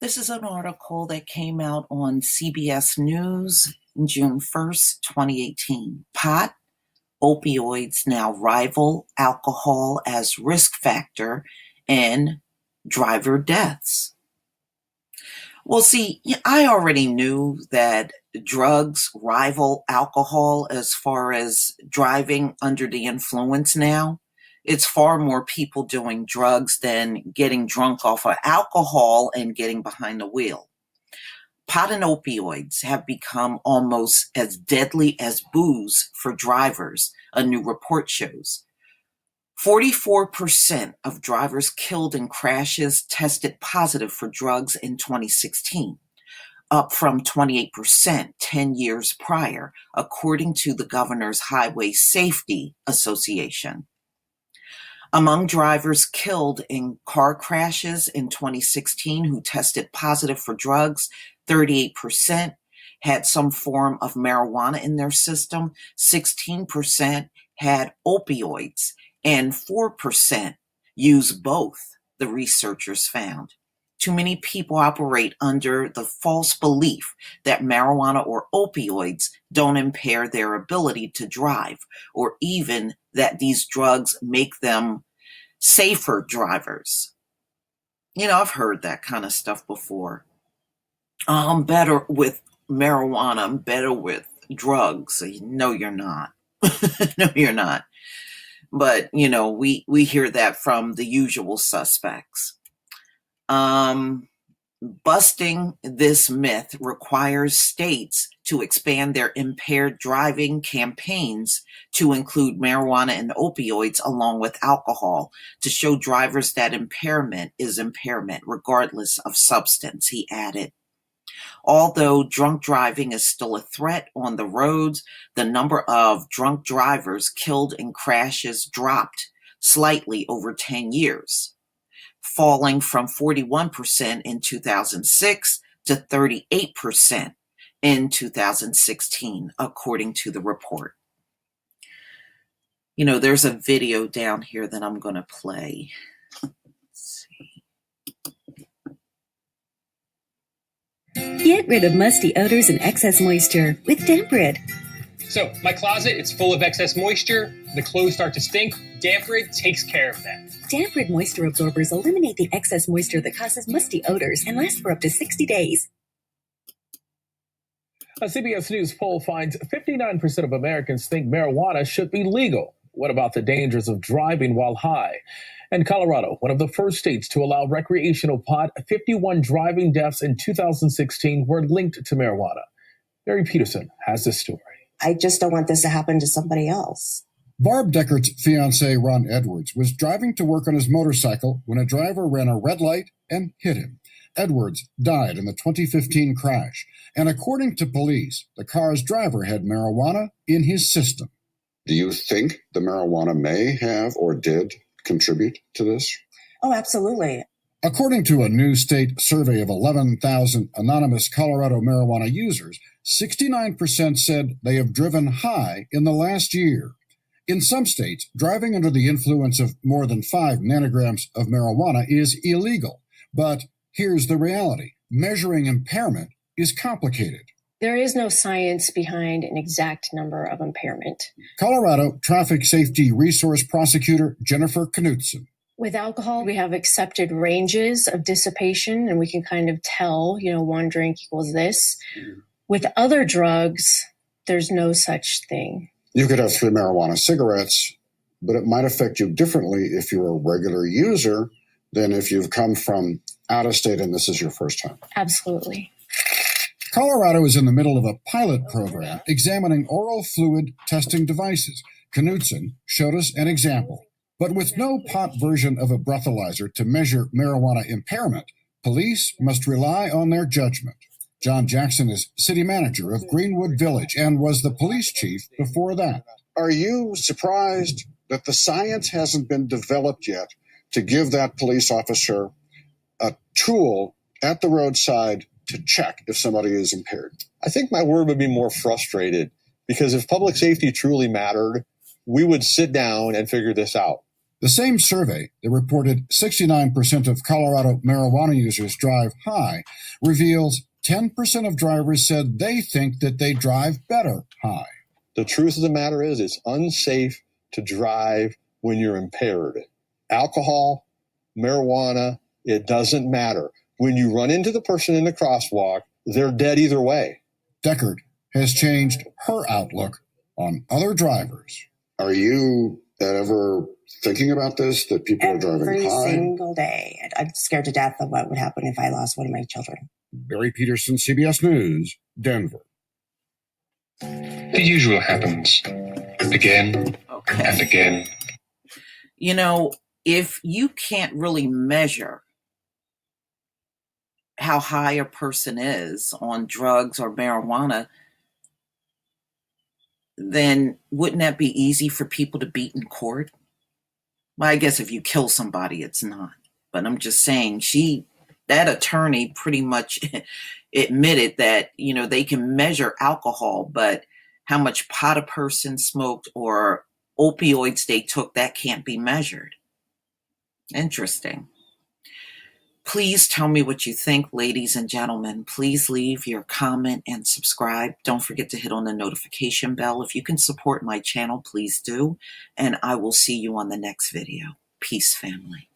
This is an article that came out on CBS News June 1st, 2018. Pot, opioids now rival alcohol as risk factor in driver deaths. Well, see, I already knew that drugs rival alcohol as far as driving under the influence now. It's far more people doing drugs than getting drunk off of alcohol and getting behind the wheel. Pot and opioids have become almost as deadly as booze for drivers, a new report shows. 44% of drivers killed in crashes tested positive for drugs in 2016, up from 28% 10 years prior, according to the Governor's Highway Safety Association. Among drivers killed in car crashes in 2016 who tested positive for drugs, 38% had some form of marijuana in their system, 16% had opioids, and 4% use both, the researchers found. Too many people operate under the false belief that marijuana or opioids don't impair their ability to drive, or even that these drugs make them safer drivers. I've heard that kind of stuff before. I'm better with marijuana, I'm better with drugs. No, you're not. No, you're not. But, we hear that from the usual suspects. Busting this myth requires states to expand their impaired driving campaigns to include marijuana and opioids along with alcohol to show drivers that impairment is impairment regardless of substance, he added. Although drunk driving is still a threat on the roads, the number of drunk drivers killed in crashes dropped slightly over 10 years, falling from 41% in 2006 to 38% in 2016, according to the report. There's a video down here that I'm going to play. Get rid of musty odors and excess moisture with Damp Rid. So, my closet, it's full of excess moisture. The clothes start to stink. Damp Rid takes care of that. Damp Rid moisture absorbers eliminate the excess moisture that causes musty odors and last for up to 60 days. A CBS News poll finds 59% of Americans think marijuana should be legal. What about the dangers of driving while high? And Colorado, one of the first states to allow recreational pot, 51 driving deaths in 2016 were linked to marijuana. Mary Peterson has this story. I just don't want this to happen to somebody else. Barb Deckert's fiancé, Ron Edwards, was driving to work on his motorcycle when a driver ran a red light and hit him. Edwards died in the 2015 crash, and according to police, the car's driver had marijuana in his system. Do you think the marijuana may have or did contribute to this? Oh, absolutely. According to a new state survey of 11,000 anonymous Colorado marijuana users, 69% said they have driven high in the last year. In some states, driving under the influence of more than 5 nanograms of marijuana is illegal. But here's the reality. Measuring impairment is complicated. There is no science behind an exact number of impairment. Colorado Traffic Safety Resource Prosecutor Jennifer Knutson. With alcohol, we have accepted ranges of dissipation, and we can kind of tell, one drink equals this. With other drugs, there's no such thing. You could have 3 marijuana cigarettes, but it might affect you differently if you're a regular user than if you've come from out of state and this is your first time. Absolutely. Colorado is in the middle of a pilot program examining oral fluid testing devices. Knutson showed us an example. But with no pot version of a breathalyzer to measure marijuana impairment, police must rely on their judgment. John Jackson is city manager of Greenwood Village and was the police chief before that. Are you surprised that the science hasn't been developed yet to give that police officer a tool at the roadside to check if somebody is impaired? I think my word would be more frustrated, because if public safety truly mattered, we would sit down and figure this out. The same survey that reported 69% of Colorado marijuana users drive high reveals 10% of drivers said they think that they drive better high. The truth of the matter is it's unsafe to drive when you're impaired. Alcohol, marijuana, it doesn't matter. When you run into the person in the crosswalk, they're dead either way. Deckard has changed her outlook on other drivers. Are you ever thinking about this, that people are driving high? Every single day. I'm scared to death of what would happen if I lost one of my children. Barry Peterson, CBS News, Denver. The usual happens again and again. You know, if you can't really measure how high a person is on drugs or marijuana, then wouldn't that be easy for people to beat in court? Well, I guess if you kill somebody, it's not. But I'm just saying, that attorney pretty much admitted that, you know, they can measure alcohol, but how much pot a person smoked or opioids they took, that can't be measured. Interesting. Please tell me what you think, ladies and gentlemen. Please leave your comment and subscribe. Don't forget to hit on the notification bell. If you can support my channel, please do. And I will see you on the next video. Peace, family.